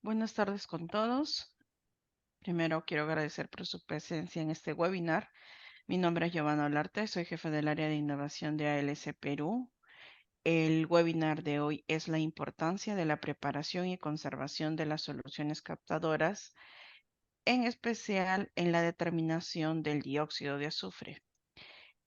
Buenas tardes con todos. Primero quiero agradecer por su presencia en este webinar. Mi nombre es Giovanna Olarte, soy jefe del área de innovación de ALS Perú. El webinar de hoy es la importancia de la preparación y conservación de las soluciones captadoras, en especial en la determinación del dióxido de azufre.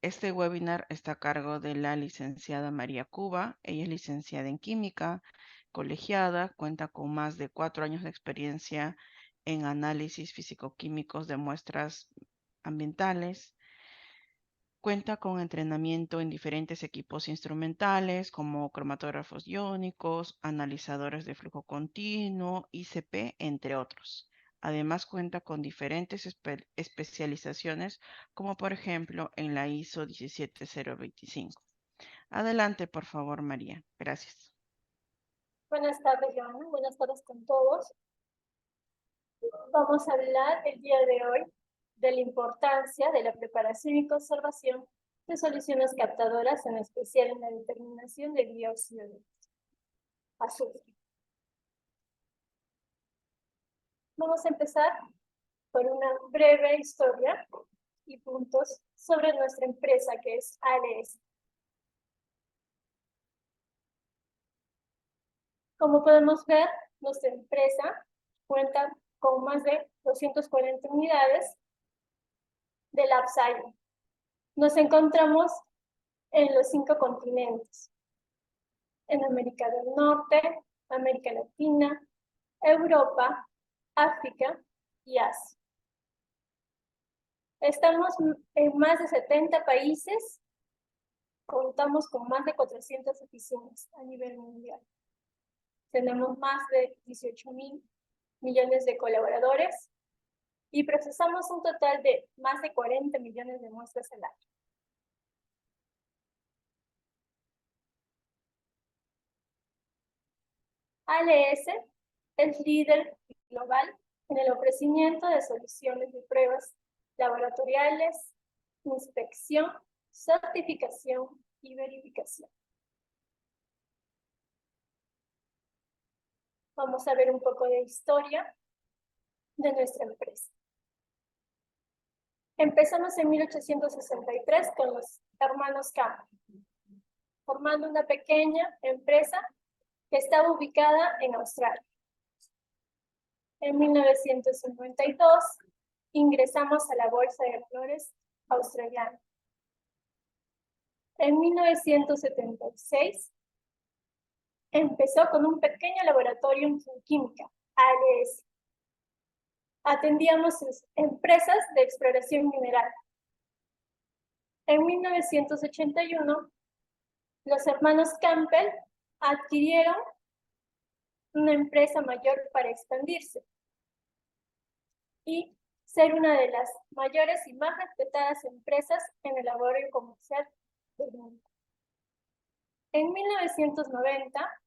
Este webinar está a cargo de la licenciada María Cuba. Ella es licenciada en química, colegiada, cuenta con más de 4 años de experiencia en análisis físico-químicos de muestras ambientales. Cuenta con entrenamiento en diferentes equipos instrumentales como cromatógrafos iónicos, analizadores de flujo continuo, ICP, entre otros. Además cuenta con diferentes especializaciones, como por ejemplo en la ISO 17025. Adelante, por favor, María. Gracias. Buenas tardes, Joana. Buenas tardes con todos. Vamos a hablar el día de hoy de la importancia de la preparación y conservación de soluciones captadoras, en especial en la determinación del dióxido de azufre. Vamos a empezar por una breve historia y puntos sobre nuestra empresa, que es ALS. Como podemos ver, nuestra empresa cuenta con más de 240 unidades de Lab Science. Nos encontramos en los 5 continentes: en América del Norte, América Latina, Europa, África y Asia. Estamos en más de 70 países, contamos con más de 400 oficinas a nivel mundial. Tenemos más de 18.000 millones de colaboradores y procesamos un total de más de 40 millones de muestras al año. ALS es líder global en el ofrecimiento de soluciones de pruebas laboratoriales, inspección, certificación y verificación. Vamos a ver un poco de historia de nuestra empresa. Empezamos en 1863 con los hermanos Campbell, formando una pequeña empresa que estaba ubicada en Australia. En 1952 ingresamos a la Bolsa de Valores australiana. En 1976 empezó con un pequeño laboratorio en química, ALS. Atendíamos empresas de exploración mineral. En 1981, los hermanos Campbell adquirieron una empresa mayor para expandirse y ser una de las mayores y más respetadas empresas en el laboratorio comercial del mundo. En 1990,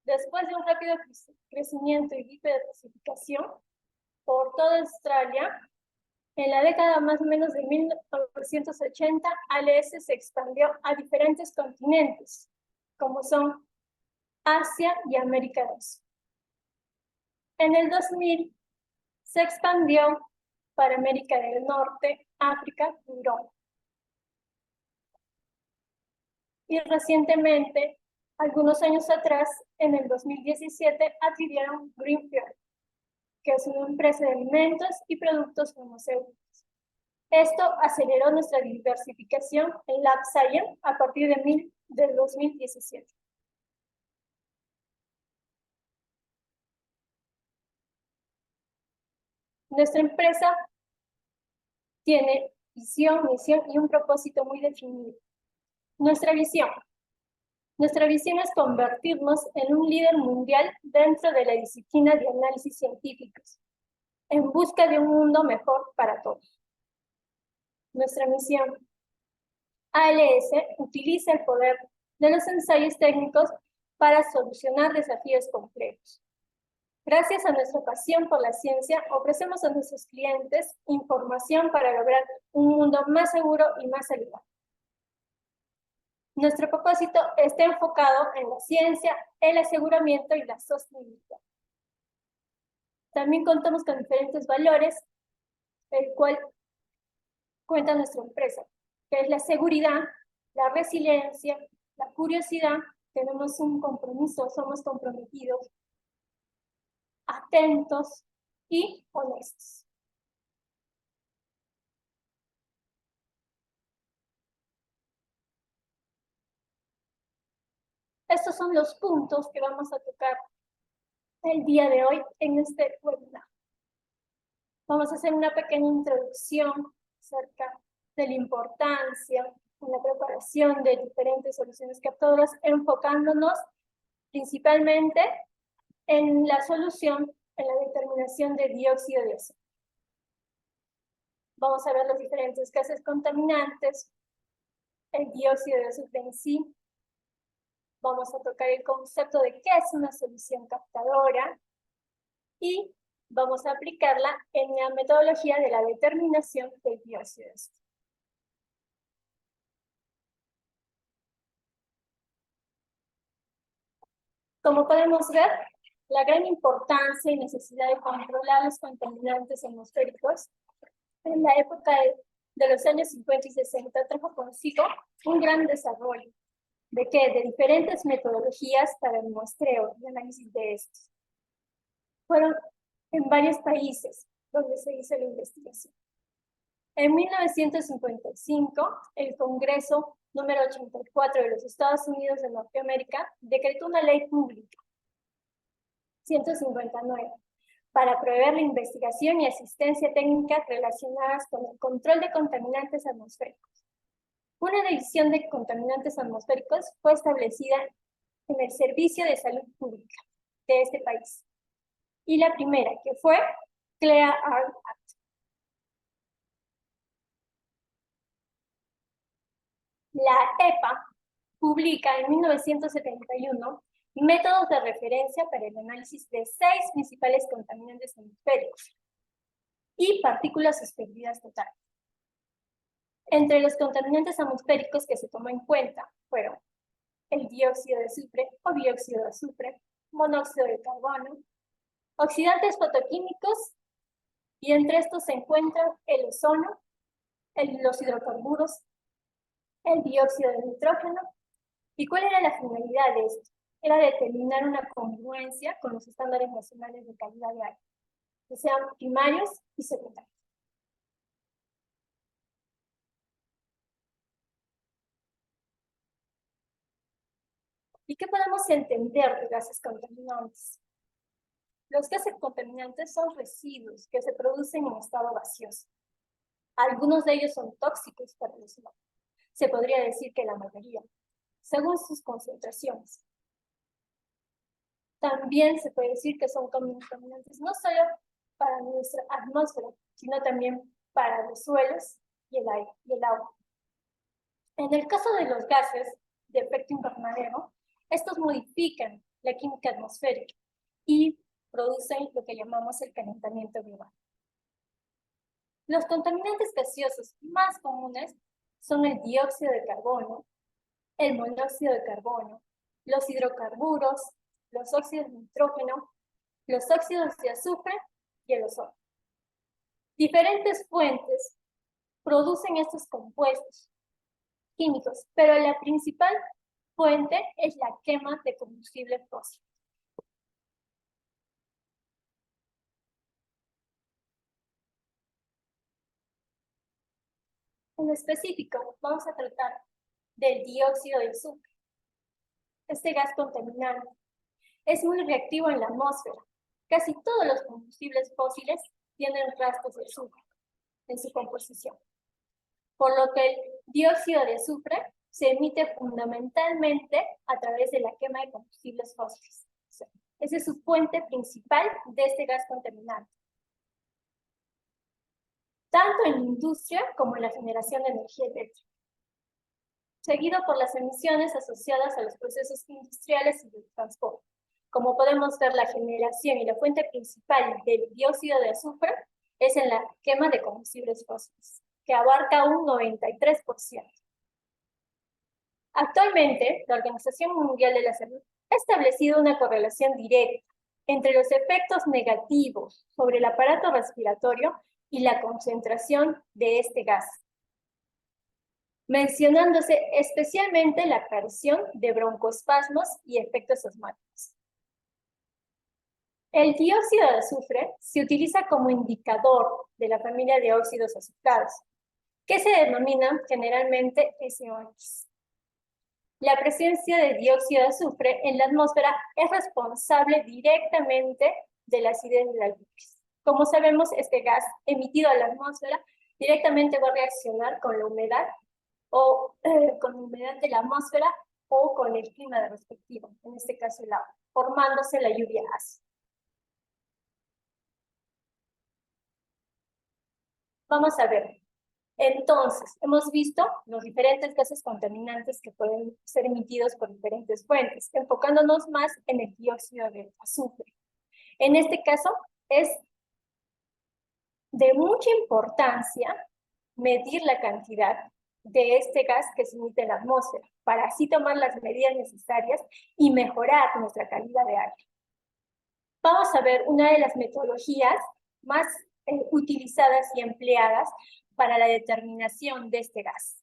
después de un rápido crecimiento y diversificación por toda Australia, en la década más o menos de 1980, ALS se expandió a diferentes continentes, como son Asia y América del Sur. En el 2000 se expandió para América del Norte, África y Europa. Y recientemente, algunos años atrás, en el 2017, adquirieron Greenfield, que es una empresa de alimentos y productos farmacéuticos. Esto aceleró nuestra diversificación en Lab Science a partir del 2017. Nuestra empresa tiene visión, misión y un propósito muy definido. Nuestra visión es convertirnos en un líder mundial dentro de la disciplina de análisis científicos, en busca de un mundo mejor para todos. Nuestra misión: ALS utiliza el poder de los ensayos técnicos para solucionar desafíos complejos. Gracias a nuestra pasión por la ciencia, ofrecemos a nuestros clientes información para lograr un mundo más seguro y más saludable. Nuestro propósito está enfocado en la ciencia, el aseguramiento y la sostenibilidad. También contamos con diferentes valores, el cual cuenta nuestra empresa, que es la seguridad, la resiliencia, la curiosidad, tenemos un compromiso, somos comprometidos, atentos y honestos. Estos son los puntos que vamos a tocar el día de hoy en este webinar. Vamos a hacer una pequeña introducción acerca de la importancia en la preparación de diferentes soluciones captadoras, enfocándonos principalmente en la solución, en la determinación de dióxido de azufre. Vamos a ver los diferentes gases contaminantes, el dióxido de azufre en sí. Vamos a tocar el concepto de qué es una solución captadora y vamos a aplicarla en la metodología de la determinación del dióxido de azufre. Como podemos ver, la gran importancia y necesidad de controlar los contaminantes atmosféricos en la época de los años 50 y 60 trajo consigo un gran desarrollo de diferentes metodologías para el muestreo y análisis de estos. Fueron en varios países donde se hizo la investigación. En 1955, el Congreso número 84 de los Estados Unidos de Norteamérica decretó una ley pública, 159, para proveer la investigación y asistencia técnica relacionadas con el control de contaminantes atmosféricos. Una división de contaminantes atmosféricos fue establecida en el Servicio de Salud Pública de este país. Y la primera, que fue Clean Air Act. La EPA publica en 1971 métodos de referencia para el análisis de 6 principales contaminantes atmosféricos y partículas suspendidas totales. Entre los contaminantes atmosféricos que se tomó en cuenta fueron el dióxido de azufre o dióxido de azufre, monóxido de carbono, oxidantes fotoquímicos, y entre estos se encuentran el ozono, los hidrocarburos, el dióxido de nitrógeno. ¿Y cuál era la finalidad de esto? Era determinar una congruencia con los estándares nacionales de calidad de aire, que sean primarios y secundarios. ¿Y qué podemos entender de gases contaminantes? Los gases contaminantes son residuos que se producen en estado gaseoso. Algunos de ellos son tóxicos para los humanos. Se podría decir que la mayoría, según sus concentraciones. También se puede decir que son contaminantes no solo para nuestra atmósfera, sino también para los suelos y el aire y el agua. En el caso de los gases de efecto invernadero, estos modifican la química atmosférica y producen lo que llamamos el calentamiento global. Los contaminantes gaseosos más comunes son el dióxido de carbono, el monóxido de carbono, los hidrocarburos, los óxidos de nitrógeno, los óxidos de azufre y el ozono. Diferentes fuentes producen estos compuestos químicos, pero la principal fuente es la quema de combustible fósil. En específico, vamos a tratar del dióxido de azufre. Este gas contaminante es muy reactivo en la atmósfera. Casi todos los combustibles fósiles tienen rastros de azufre en su composición, por lo que el dióxido de azufre se emite fundamentalmente a través de la quema de combustibles fósiles. Esa es su fuente principal de este gas contaminante, tanto en la industria como en la generación de energía eléctrica, seguido por las emisiones asociadas a los procesos industriales y de transporte. Como podemos ver, la generación y la fuente principal del dióxido de azufre es en la quema de combustibles fósiles, que abarca un 93%. Actualmente, la Organización Mundial de la Salud ha establecido una correlación directa entre los efectos negativos sobre el aparato respiratorio y la concentración de este gas, mencionándose especialmente la aparición de broncoespasmos y efectos asmáticos. El dióxido de azufre se utiliza como indicador de la familia de óxidos azufrados, que se denominan generalmente SOX. La presencia de dióxido de azufre en la atmósfera es responsable directamente de la acidez del alquitrán. Como sabemos, este gas emitido a la atmósfera directamente va a reaccionar con la humedad o con la humedad de la atmósfera o con el clima de respectivo, en este caso el agua, formándose la lluvia ácida. Vamos a ver. Entonces, hemos visto los diferentes gases contaminantes que pueden ser emitidos por diferentes fuentes, enfocándonos más en el dióxido de azufre. En este caso, es de mucha importancia medir la cantidad de este gas que se emite en la atmósfera, para así tomar las medidas necesarias y mejorar nuestra calidad de aire. Vamos a ver una de las metodologías más utilizadas y empleadas para la determinación de este gas.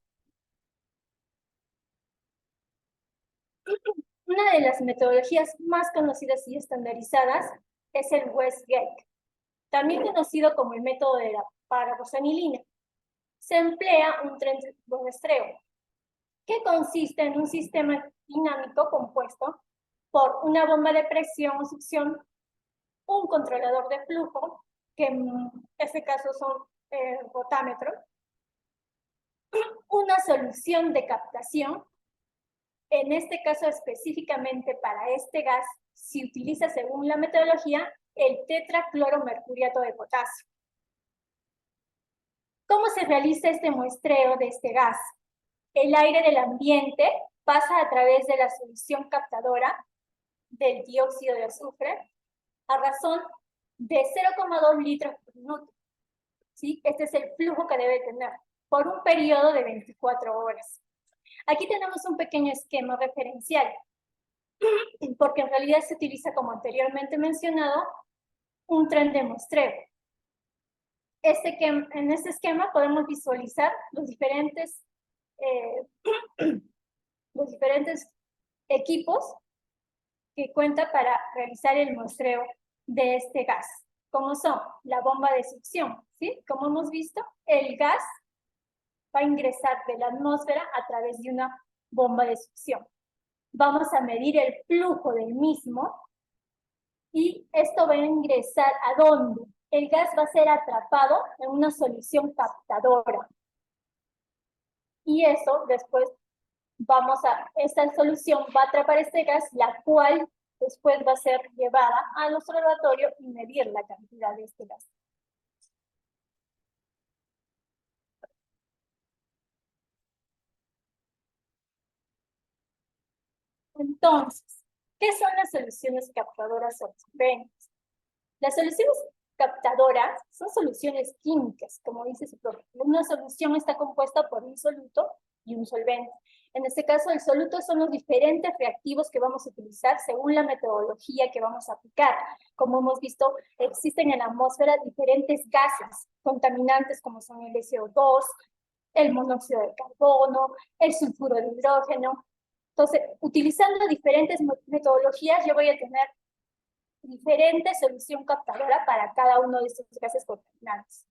Una de las metodologías más conocidas y estandarizadas es el Westgate, también conocido como el método de la pararosanilina. Se emplea un tren de muestreo, que consiste en un sistema dinámico compuesto por una bomba de presión o succión, un controlador de flujo, que en este caso son rotámetros, una solución de captación. En este caso específicamente para este gas, se utiliza según la metodología el tetracloromercuriato de potasio. ¿Cómo se realiza este muestreo de este gas? El aire del ambiente pasa a través de la solución captadora del dióxido de azufre a razón de 0,2 litros por minuto. ¿Sí? Este es el flujo que debe tener por un periodo de 24 horas. Aquí tenemos un pequeño esquema referencial, porque en realidad se utiliza, como anteriormente mencionado, un tren de muestreo. En este esquema podemos visualizar los diferentes equipos que cuenta para realizar el muestreo de este gas, como son la bomba de succión, ¿sí? Como hemos visto, el gas va a ingresar de la atmósfera a través de una bomba de succión. Vamos a medir el flujo del mismo y esto va a ingresar ¿a dónde? El gas va a ser atrapado en una solución captadora. Y eso después esta solución va a atrapar este gas, la cual después va a ser llevada a nuestro laboratorio y medir la cantidad de este gas. Entonces, ¿qué son las soluciones captadoras absorbentes? Las soluciones captadoras son soluciones químicas, como dice su propio. Una solución está compuesta por un soluto y un solvente. En este caso, el soluto son los diferentes reactivos que vamos a utilizar según la metodología que vamos a aplicar. Como hemos visto, existen en la atmósfera diferentes gases contaminantes como son el SO2, el monóxido de carbono, el sulfuro de hidrógeno. Entonces, utilizando diferentes metodologías, yo voy a tener diferente solución captadora para cada uno de estos gases contaminantes.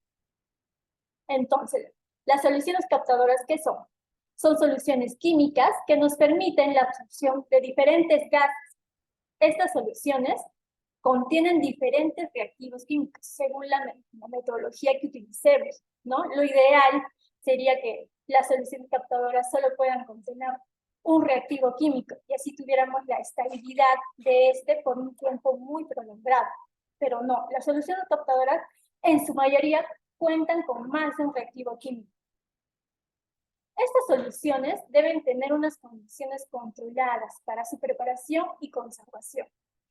Entonces, las soluciones captadoras, ¿qué son? Son soluciones químicas que nos permiten la absorción de diferentes gases. Estas soluciones contienen diferentes reactivos químicos según la metodología que utilicemos, ¿no? Lo ideal sería que las soluciones captadoras solo puedan contener un reactivo químico y así tuviéramos la estabilidad de este por un tiempo muy prolongado. Pero no, las soluciones captadoras en su mayoría cuentan con más de un reactivo químico. Estas soluciones deben tener unas condiciones controladas para su preparación y conservación.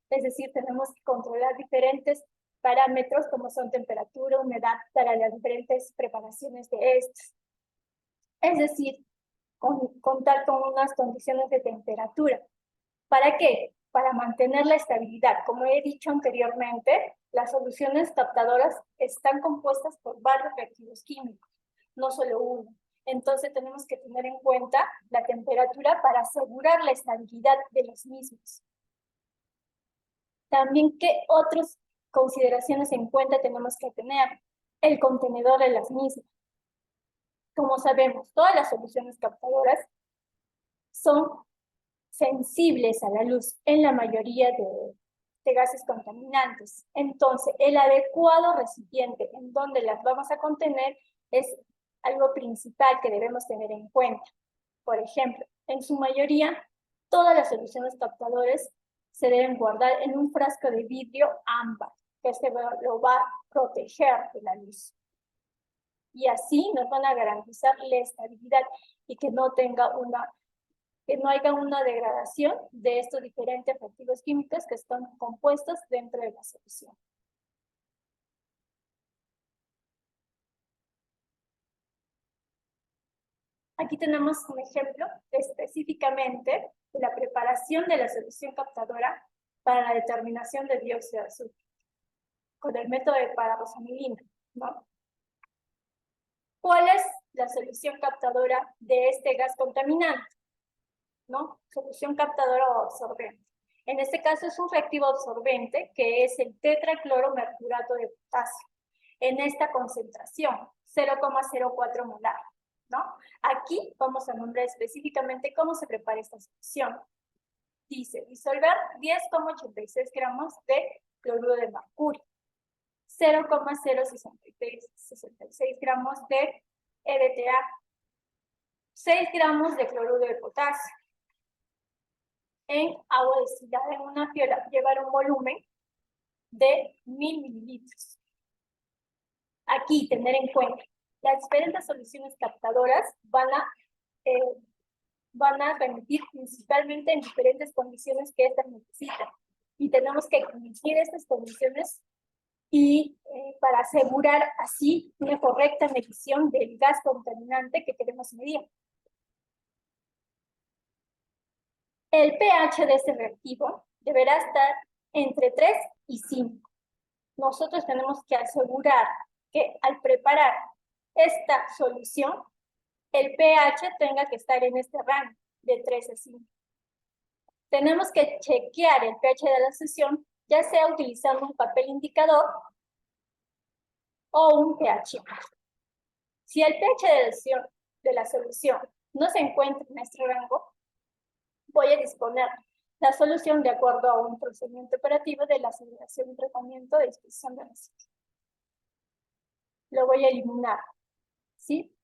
Es decir, tenemos que controlar diferentes parámetros como son temperatura, humedad, para las diferentes preparaciones de estos. Es decir, contar con unas condiciones de temperatura. ¿Para qué? para mantener la estabilidad. Como he dicho anteriormente, las soluciones captadoras están compuestas por varios reactivos químicos, no solo uno. Entonces tenemos que tener en cuenta la temperatura para asegurar la estabilidad de los mismos. También, ¿qué otras consideraciones en cuenta tenemos que tener? El contenedor de las mismas. Como sabemos, todas las soluciones captadoras son sensibles a la luz en la mayoría de gases contaminantes. Entonces, el adecuado recipiente en donde las vamos a contener es algo principal que debemos tener en cuenta. Por ejemplo, en su mayoría, todas las soluciones captadoras se deben guardar en un frasco de vidrio ámbar, que lo va a proteger de la luz. Y así nos van a garantizar la estabilidad y que no haya una degradación de estos diferentes reactivos químicos que están compuestos dentro de la solución. Aquí tenemos un ejemplo específicamente de la preparación de la solución captadora para la determinación de dióxido de azufre con el método de pararosanilina, ¿no? ¿Cuál es la solución captadora de este gas contaminante? ¿No? Solución captadora o absorbente. En este caso es un reactivo absorbente que es el tetracloromercurato de potasio. En esta concentración, 0,04 molar, ¿no? Aquí vamos a nombrar específicamente cómo se prepara esta solución. Dice, disolver 10,86 gramos de cloruro de mercurio, 0,066 gramos de EDTA, 6 gramos de cloruro de potasio, en agua destilada en una piola, llevar un volumen de 1000 mililitros. Aquí, tener en cuenta, las diferentes soluciones captadoras van a remitir principalmente en diferentes condiciones que estas necesitan. Y tenemos que cumplir estas condiciones y para asegurar así una correcta medición del gas contaminante que queremos medir. El pH de este reactivo deberá estar entre 3 y 5. Nosotros tenemos que asegurar que al preparar esta solución, el pH tenga que estar en este rango de 3 a 5. Tenemos que chequear el pH de la solución, ya sea utilizando un papel indicador o un pH. Si el pH de la solución no se encuentra en este rango, voy a disponer la solución de acuerdo a un procedimiento operativo de la aceleración y tratamiento de disposición de residuos. Lo voy a eliminar, ¿sí?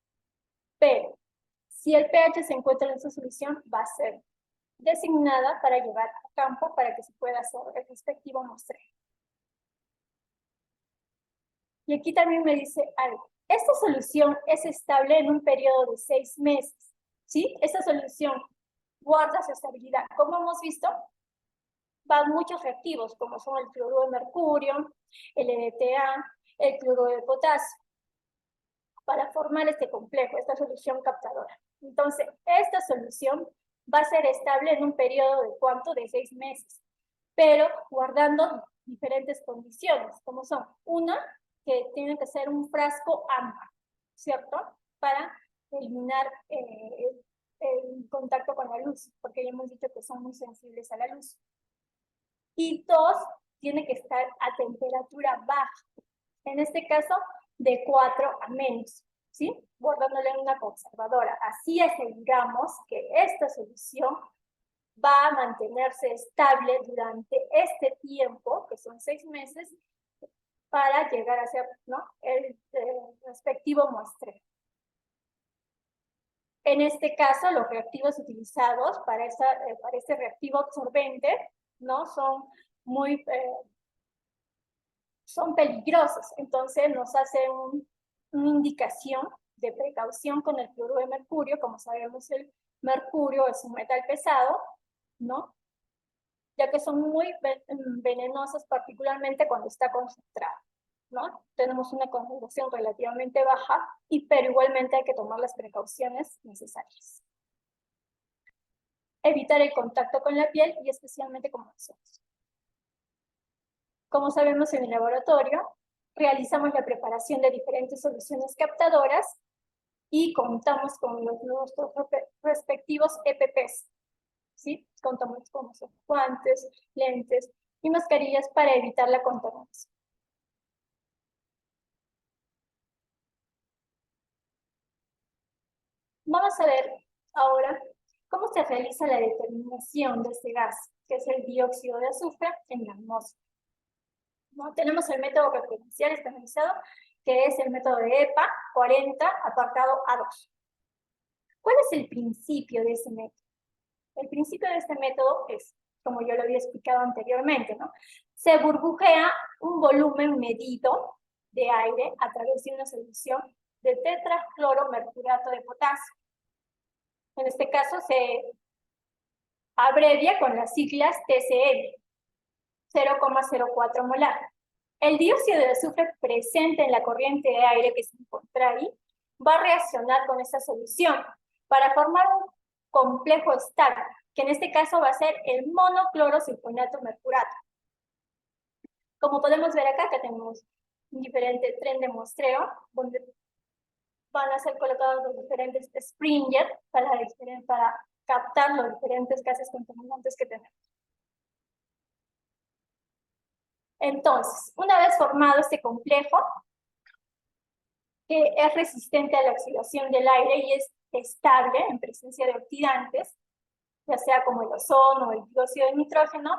Pero si el pH se encuentra en esta solución, va a ser designada para llevar a campo para que se pueda hacer el respectivo muestreo. Y aquí también me dice algo. Esta solución es estable en un periodo de 6 meses, ¿sí? Esta solución guarda su estabilidad. Como hemos visto, van muchos reactivos, como son el cloruro de mercurio, el EDTA, el cloruro de potasio, para formar este complejo, esta solución captadora. Entonces, esta solución va a ser estable en un periodo de ¿cuánto? De 6 meses, pero guardando diferentes condiciones, como son, una, que tiene que ser un frasco ámbar, ¿cierto? Para eliminar el contacto con la luz, porque ya hemos dicho que son muy sensibles a la luz. Y dos, tiene que estar a temperatura baja, en este caso de 4 a menos, ¿sí? Guardándole en una conservadora. Así aseguramos que esta solución va a mantenerse estable durante este tiempo, que son 6 meses, para llegar a hacer, ¿no? el respectivo muestreo. En este caso, los reactivos utilizados para este reactivo absorbente, ¿no? Son peligrosos, entonces nos hace una indicación de precaución con el cloruro de mercurio. Como sabemos, el mercurio es un metal pesado, ¿no? Ya que son muy venenosos, particularmente cuando está concentrado, ¿no? Tenemos una concentración relativamente baja, pero igualmente hay que tomar las precauciones necesarias. evitar el contacto con la piel y especialmente con los ojos. Como sabemos, en el laboratorio realizamos la preparación de diferentes soluciones captadoras y contamos con nuestros respectivos EPPs. ¿Sí? Contamos con nuestros guantes, lentes y mascarillas para evitar la contaminación. Vamos a ver ahora cómo se realiza la determinación de este gas, que es el dióxido de azufre, en la atmósfera. ¿No? Tenemos el método referencial estandarizado, que es el método de EPA 40, apartado A2. ¿Cuál es el principio de ese método? El principio de este método es, como yo lo había explicado anteriormente, ¿no? Se burbujea un volumen medido de aire a través de una solución de tetracloromercurato de potasio. En este caso se abrevia con las siglas TCL, 0,04 molar. El dióxido de azufre presente en la corriente de aire que se encuentra ahí va a reaccionar con esta solución para formar un complejo estable, que en este caso va a ser el monoclorosulfonato mercurato. Como podemos ver acá, que tenemos un diferente tren de muestreo, donde van a ser colocados los diferentes springers para captar los diferentes gases contaminantes que tenemos. Entonces, una vez formado este complejo, que es resistente a la oxidación del aire y es estable en presencia de oxidantes, ya sea como el ozono o el dióxido de nitrógeno,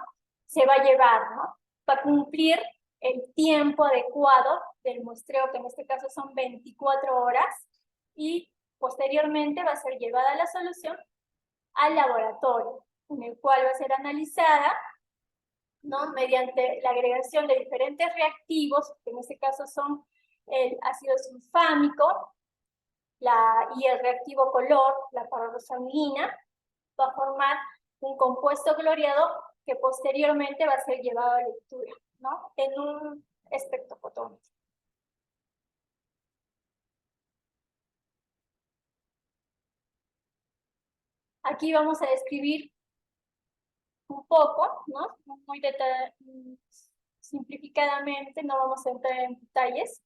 se va a llevar, ¿no? Para cumplir el tiempo adecuado del muestreo, que en este caso son 24 horas, y posteriormente va a ser llevada la solución al laboratorio, en el cual va a ser analizada, ¿no? Mediante la agregación de diferentes reactivos, que en este caso son el ácido sulfámico y el reactivo color, la parrosanilina, va a formar un compuesto gloriado que posteriormente va a ser llevado a lectura, ¿no? En un espectrofotómetro. Aquí vamos a describir un poco, ¿no? Muy simplificadamente, no vamos a entrar en detalles,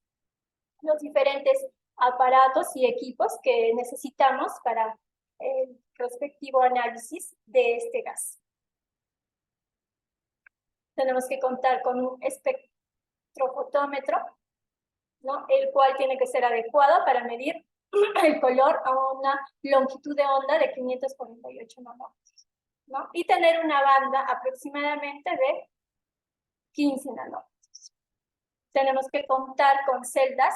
los diferentes aparatos y equipos que necesitamos para el respectivo análisis de este gas. Tenemos que contar con un espectrofotómetro, ¿no? El cual tiene que ser adecuado para medir el color a una longitud de onda de 548 nanómetros, ¿no? Y tener una banda aproximadamente de 15 nanómetros. Tenemos que contar con celdas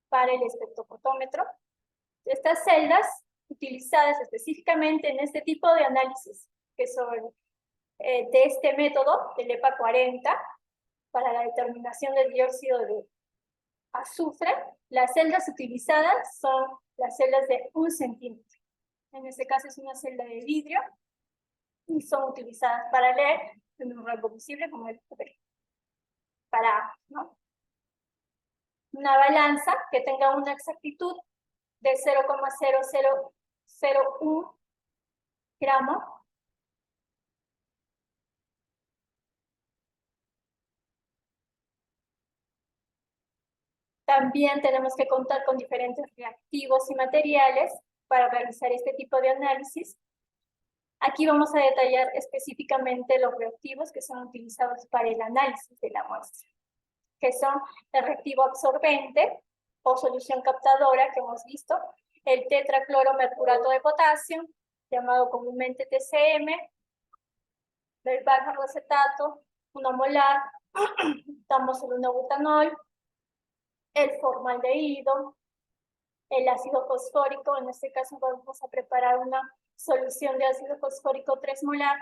para el espectrofotómetro. Estas celdas utilizadas específicamente en este tipo de análisis, que son de este método, el EPA 40, para la determinación del dióxido de azufre, las celdas utilizadas son las celdas de 1 centímetro. En este caso es una celda de vidrio y son utilizadas para leer en un rango visible como el papel. Para, ¿no? Una balanza que tenga una exactitud de 0,0001 gramos. También tenemos que contar con diferentes reactivos y materiales para realizar este tipo de análisis. Aquí vamos a detallar específicamente los reactivos que son utilizados para el análisis de la muestra, que son el reactivo absorbente o solución captadora que hemos visto, el tetracloromercurato de potasio, llamado comúnmente TCM, el beta-acetato, 1 molar, tamoxibutanol, el formaldehído, el ácido fosfórico, en este caso vamos a preparar una solución de ácido fosfórico 3 molar,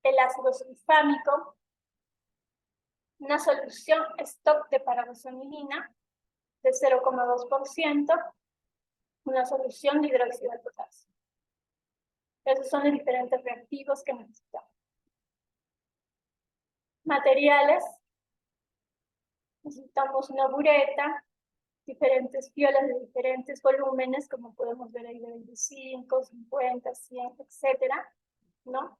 el ácido sulfámico, una solución stock de paragosonilina de 0,2%, una solución de hidróxido de potasio. Esos son los diferentes reactivos que necesitamos. Materiales. Necesitamos una bureta, diferentes piolas de diferentes volúmenes, como podemos ver ahí de 25, 50, 100, etcétera, ¿no?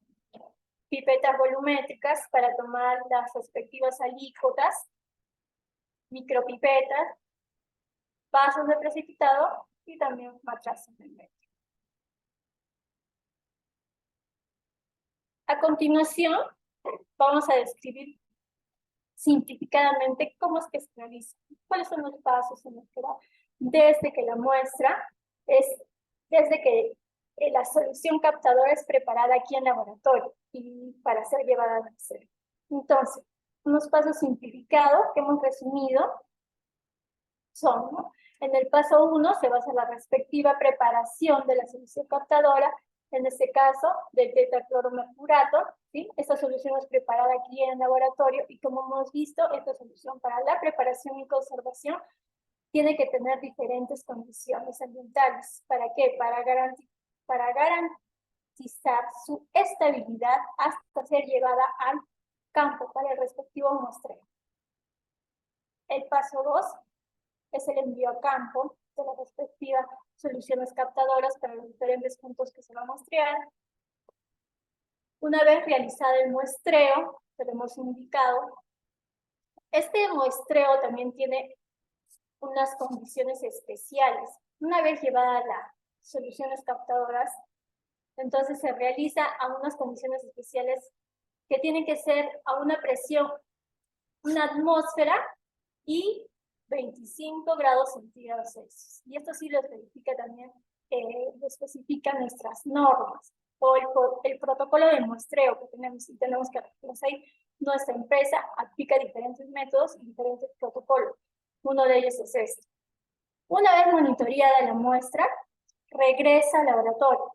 Pipetas volumétricas para tomar las respectivas alícuotas, micropipetas, vasos de precipitado y también matrazos de medio. A continuación, vamos a describir simplificadamente cómo es que se realiza, cuáles son los pasos en los que va, desde que la muestra desde que la solución captadora es preparada aquí en laboratorio y para ser llevada a nacer. Entonces, unos pasos simplificados que hemos resumido son, ¿no? En el paso 1 se va a hacer la respectiva preparación de la solución captadora, en este caso del tetacloromercurato, ¿sí? Esta solución es preparada aquí en el laboratorio y como hemos visto, esta solución para la preparación y conservación tiene que tener diferentes condiciones ambientales. ¿Para qué? Para garantizar su estabilidad hasta ser llevada al campo para el respectivo muestreo. El paso 2 es el envío a campo de las respectivas soluciones captadoras para los diferentes puntos que se va a muestrear. Una vez realizado el muestreo, que lo hemos indicado, este muestreo también tiene unas condiciones especiales. Una vez llevada las soluciones captadoras, entonces se realiza a unas condiciones especiales que tienen que ser a una presión, una atmósfera y 25 grados centígrados Celsius. Y esto sí lo verifica también, lo especifican nuestras normas o el protocolo de muestreo que tenemos y tenemos que reconocer. Nuestra empresa aplica diferentes métodos y diferentes protocolos. Uno de ellos es este. Una vez monitoreada la muestra, regresa al laboratorio.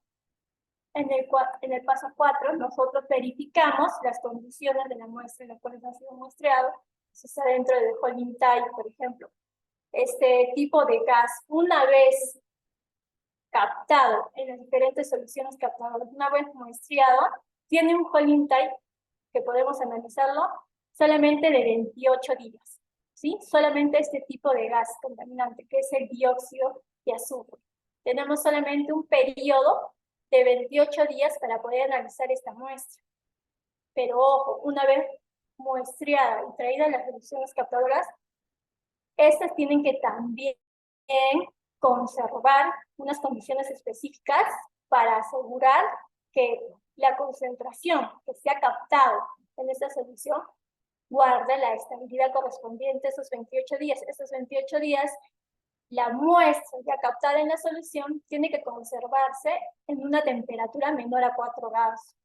En el paso 4, nosotros verificamos las condiciones de la muestra en la cual ha sido muestreado. Si está dentro del holding type, por ejemplo. Este tipo de gas, una vez captado en las diferentes soluciones captadoras, una vez muestreado, tiene un holding type que podemos analizarlo solamente de 28 días. ¿Sí? Solamente este tipo de gas contaminante, que es el dióxido de azufre. Tenemos solamente un periodo de 28 días para poder analizar esta muestra. Pero ojo, una vez muestreada y traída las soluciones captadoras, estas tienen que también conservar unas condiciones específicas para asegurar que la concentración que se ha captado en esta solución guarde la estabilidad correspondiente a esos 28 días. Esos 28 días, la muestra ya captada en la solución tiene que conservarse en una temperatura menor a 4 grados.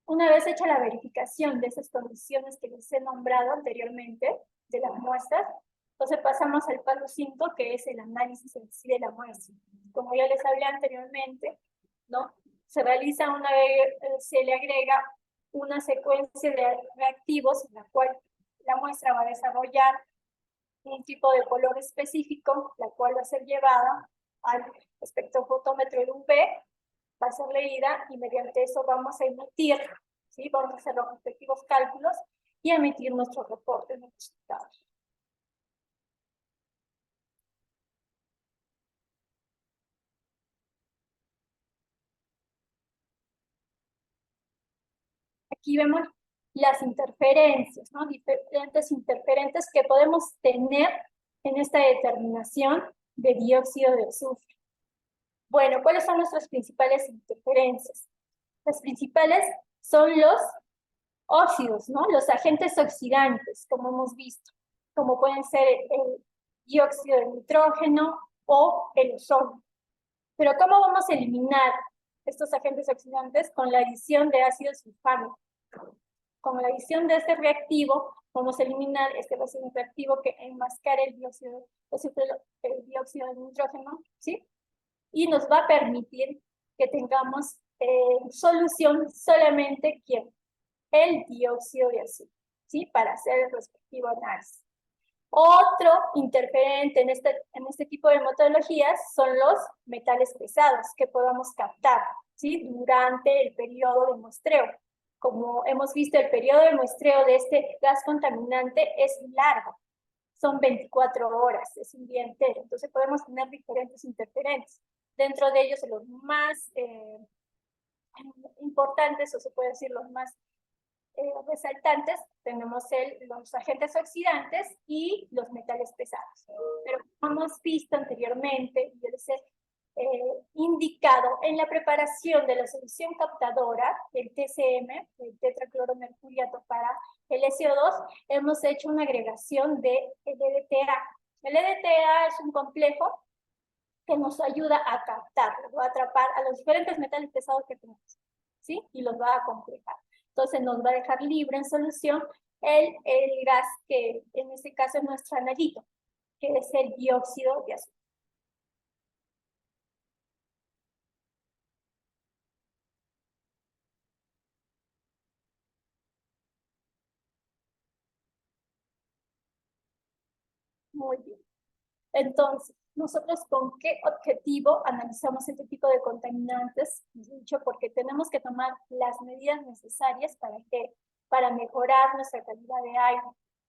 Una vez hecha la verificación de esas condiciones que les he nombrado anteriormente, de las muestras, entonces pasamos al paso 5, que es el análisis en sí de la muestra. Como ya les hablé anteriormente, ¿no? Se realiza una vez, se le agrega una secuencia de reactivos en la cual la muestra va a desarrollar un tipo de color específico, la cual va a ser llevada al espectrofotómetro de UV, va a ser leída y mediante eso vamos a emitir, ¿sí? Vamos a hacer los respectivos cálculos y emitir nuestros reportes de resultados. Aquí vemos las interferencias, ¿no? Diferentes interferentes que podemos tener en esta determinación de dióxido de azufre. Bueno, ¿cuáles son nuestras principales interferencias? Las principales son los óxidos, ¿no? Los agentes oxidantes, como hemos visto, como pueden ser el dióxido de nitrógeno o el ozono. Pero ¿cómo vamos a eliminar estos agentes oxidantes? Con la adición de ácido sulfánico. Con la adición de este reactivo, vamos a eliminar este va a ser un reactivo que enmascara el dióxido de nitrógeno, ¿sí? Y nos va a permitir que tengamos solución solamente el dióxido de azufre, ¿sí? Para hacer el respectivo análisis. Otro interferente en este tipo de metodologías son los metales pesados que podamos captar, ¿sí? Durante el periodo de muestreo. Como hemos visto, el periodo de muestreo de este gas contaminante es largo. son 24 horas, es un día entero. Entonces podemos tener diferentes interferentes. Dentro de ellos, los más importantes, o se puede decir los más resaltantes, tenemos los agentes oxidantes y los metales pesados. Pero como hemos visto anteriormente, y les he indicado en la preparación de la solución captadora, el TCM, el tetracloromercuriato para el SO2, hemos hecho una agregación de EDTA. El EDTA es un complejo que nos ayuda a captar, va a atrapar a los diferentes metales pesados que tenemos, ¿sí? Y los va a complejar. Entonces nos va a dejar libre en solución el gas que en este caso es nuestro analito, que es el dióxido de azufre. Muy bien. Entonces, nosotros con qué objetivo analizamos este tipo de contaminantes, dicho, porque tenemos que tomar las medidas necesarias para mejorar nuestra calidad de aire,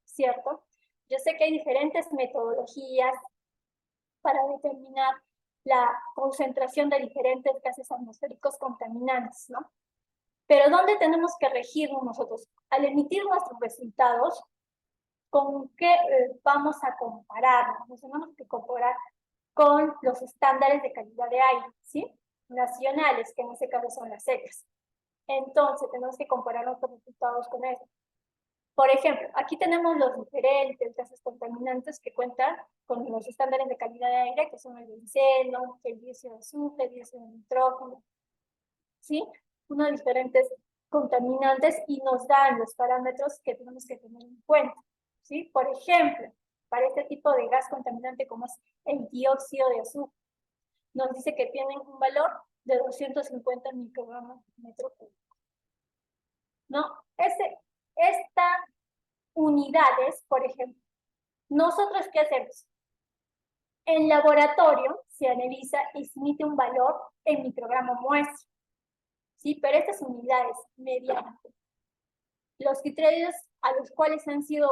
¿cierto? Yo sé que hay diferentes metodologías para determinar la concentración de diferentes gases atmosféricos contaminantes, ¿no? Pero ¿dónde tenemos que regirnos nosotros? Al emitir nuestros resultados, ¿con qué vamos a compararnos? Nos tenemos que comparar con los estándares de calidad de aire, ¿sí? Nacionales, que en este caso son las ECAS. Entonces, tenemos que comparar nuestros resultados con eso. Por ejemplo, aquí tenemos los diferentes gases contaminantes que cuentan con los estándares de calidad de aire, que son el benceno, el dióxido de azufre, el dióxido de nitrógeno, ¿sí? Unos diferentes contaminantes y nos dan los parámetros que tenemos que tener en cuenta, ¿sí? Por ejemplo, para este tipo de gas contaminante como es el dióxido de azufre, nos dice que tienen un valor de 250 microgramos por metro cúbico. ¿No? Estas unidades, por ejemplo, ¿nosotros qué hacemos? En laboratorio se analiza y se emite un valor en microgramo muestra, ¿sí? Pero estas unidades medianas, los criterios a los cuales han sido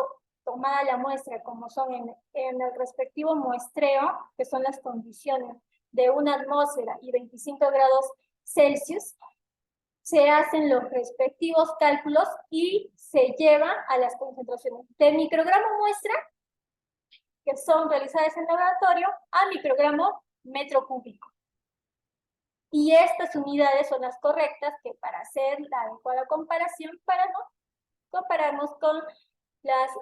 tomada la muestra, como son en el respectivo muestreo, que son las condiciones de una atmósfera y 25 grados Celsius, se hacen los respectivos cálculos y se llevan a las concentraciones de microgramo muestra, que son realizadas en laboratorio, a microgramo metro cúbico. Y estas unidades son las correctas que para hacer la adecuada comparación, para no compararnos con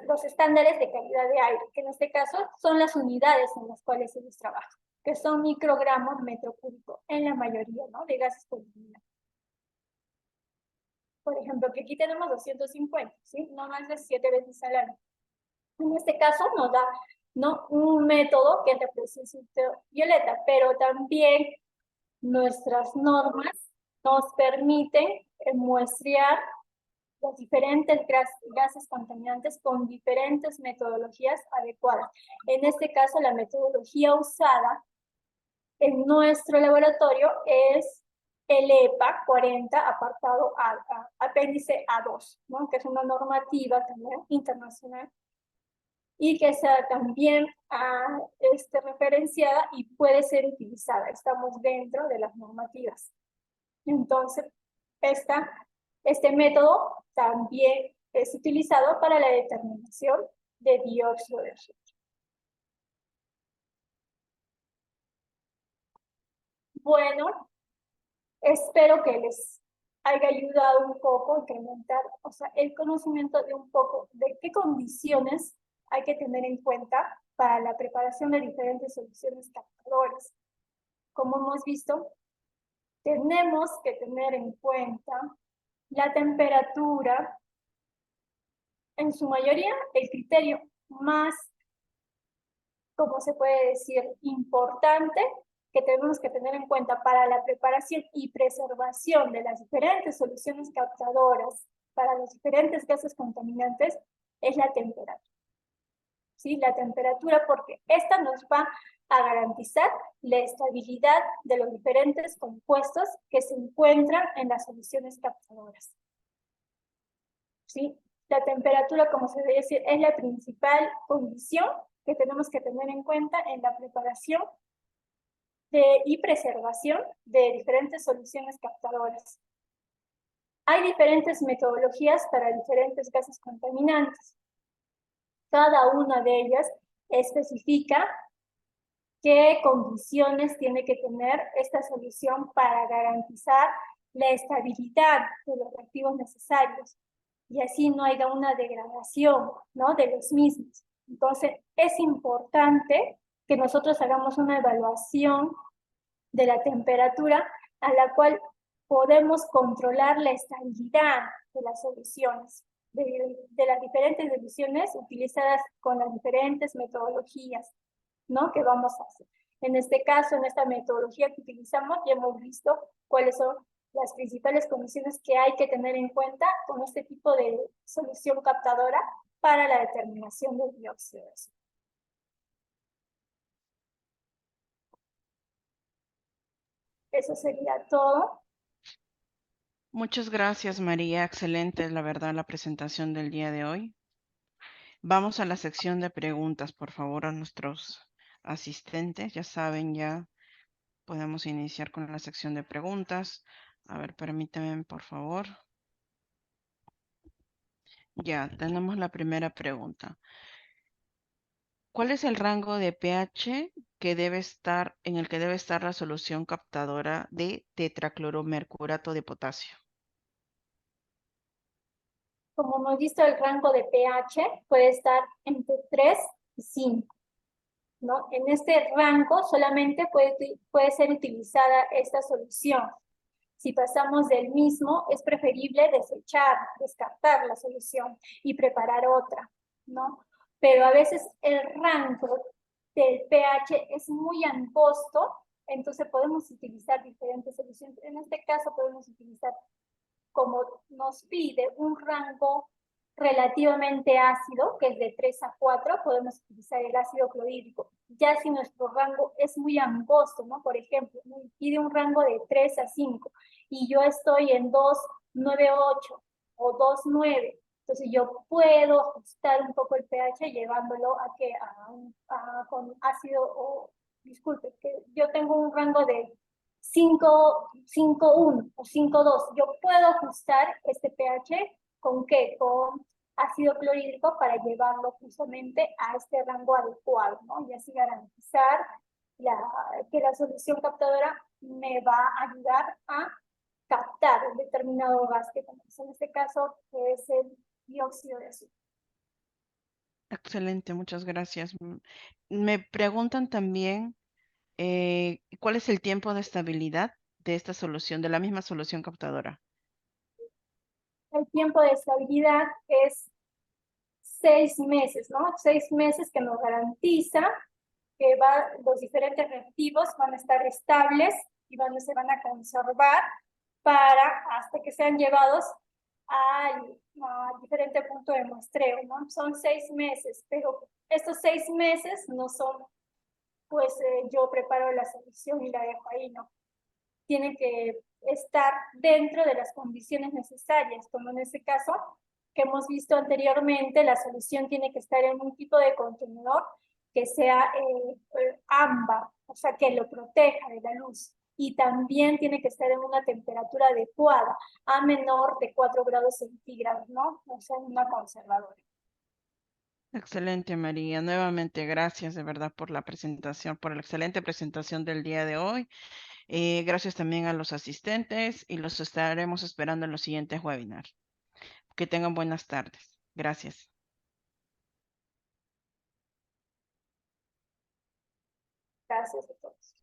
los estándares de calidad de aire, que en este caso son las unidades en las cuales ellos trabajan, que son microgramos metro cúbico en la mayoría, ¿no?, de gases contaminantes. Por ejemplo, que aquí tenemos 250, ¿sí? No más de 7 veces al año. En este caso nos da, ¿no?, un método que es la fluorescencia ultravioleta, pero también nuestras normas nos permiten muestrear los diferentes gases contaminantes con diferentes metodologías adecuadas. En este caso, la metodología usada en nuestro laboratorio es el EPA 40, apartado apéndice A2, ¿no?, que es una normativa también internacional y que está también referenciada y puede ser utilizada. Estamos dentro de las normativas. Entonces, este método también es utilizado para la determinación de dióxido de azufre. Bueno, espero que les haya ayudado un poco a incrementar, o sea, el conocimiento de un poco de qué condiciones hay que tener en cuenta para la preparación de diferentes soluciones captadoras. Como hemos visto, tenemos que tener en cuenta la temperatura, en su mayoría el criterio más, como se puede decir, importante que tenemos que tener en cuenta para la preparación y preservación de las diferentes soluciones captadoras para los diferentes gases contaminantes es la temperatura. ¿Sí? La temperatura, porque esta nos va a garantizar la estabilidad de los diferentes compuestos que se encuentran en las soluciones captadoras. ¿Sí? La temperatura, como se debe decir, es la principal condición que tenemos que tener en cuenta en la preparación y preservación de diferentes soluciones captadoras. Hay diferentes metodologías para diferentes gases contaminantes. Cada una de ellas especifica qué condiciones tiene que tener esta solución para garantizar la estabilidad de los reactivos necesarios y así no haya una degradación, ¿no?, de los mismos. Entonces, es importante que nosotros hagamos una evaluación de la temperatura a la cual podemos controlar la estabilidad de las soluciones, de las diferentes soluciones utilizadas con las diferentes metodologías, ¿no?, que vamos a hacer. En este caso, en esta metodología que utilizamos, ya hemos visto cuáles son las principales condiciones que hay que tener en cuenta con este tipo de solución captadora para la determinación del dióxido de azufre. Eso sería todo. Muchas gracias, María. Excelente, la verdad, la presentación del día de hoy. Vamos a la sección de preguntas, por favor, a nuestros asistentes. Ya saben, ya podemos iniciar con la sección de preguntas. A ver, permítanme, por favor. Ya, tenemos la primera pregunta. ¿Cuál es el rango de pH que debe estar, en el que debe estar la solución captadora de tetracloromercurato de potasio? Como hemos visto, el rango de pH puede estar entre 3 y 5, ¿no? En este rango solamente puede ser utilizada esta solución. Si pasamos del mismo, es preferible desechar, descartar la solución y preparar otra, ¿no? Pero a veces el rango del pH es muy angosto, entonces podemos utilizar diferentes soluciones. En este caso podemos utilizar, como nos pide, un rango relativamente ácido, que es de 3 a 4, podemos utilizar el ácido clorhídrico. Ya si nuestro rango es muy angosto, ¿no? Por ejemplo, me pide un rango de 3 a 5 y yo estoy en 2,98 o 2,9. Entonces yo puedo ajustar un poco el pH llevándolo con ácido, o disculpe, que yo tengo un rango de 5,1 o 5,2. Yo puedo ajustar este pH ¿con qué? Con ácido clorhídrico para llevarlo justamente a este rango adecuado, ¿no? Y así garantizar que la solución captadora me va a ayudar a captar un determinado gas, que en este caso es el dióxido de azufre. Excelente, muchas gracias. Me preguntan también ¿cuál es el tiempo de estabilidad de esta solución, de la misma solución captadora? El tiempo de estabilidad es 6 meses, ¿no? 6 meses que nos garantiza que los diferentes reactivos van a estar estables y se van a conservar hasta que sean llevados a diferente punto de muestreo, ¿no? Son 6 meses, pero estos 6 meses no son, pues yo preparo la solución y la dejo ahí, ¿no? Tiene que estar dentro de las condiciones necesarias, como en este caso que hemos visto anteriormente, la solución tiene que estar en un tipo de contenedor que sea ámbar, o sea, que lo proteja de la luz. Y también tiene que estar en una temperatura adecuada, a menor de 4 grados centígrados, ¿no? O sea, una conservadora. Excelente, María. Nuevamente, gracias de verdad por la presentación, por la excelente presentación del día de hoy. Gracias también a los asistentes y los estaremos esperando en los siguientes webinars. Que tengan buenas tardes. Gracias. Gracias a todos.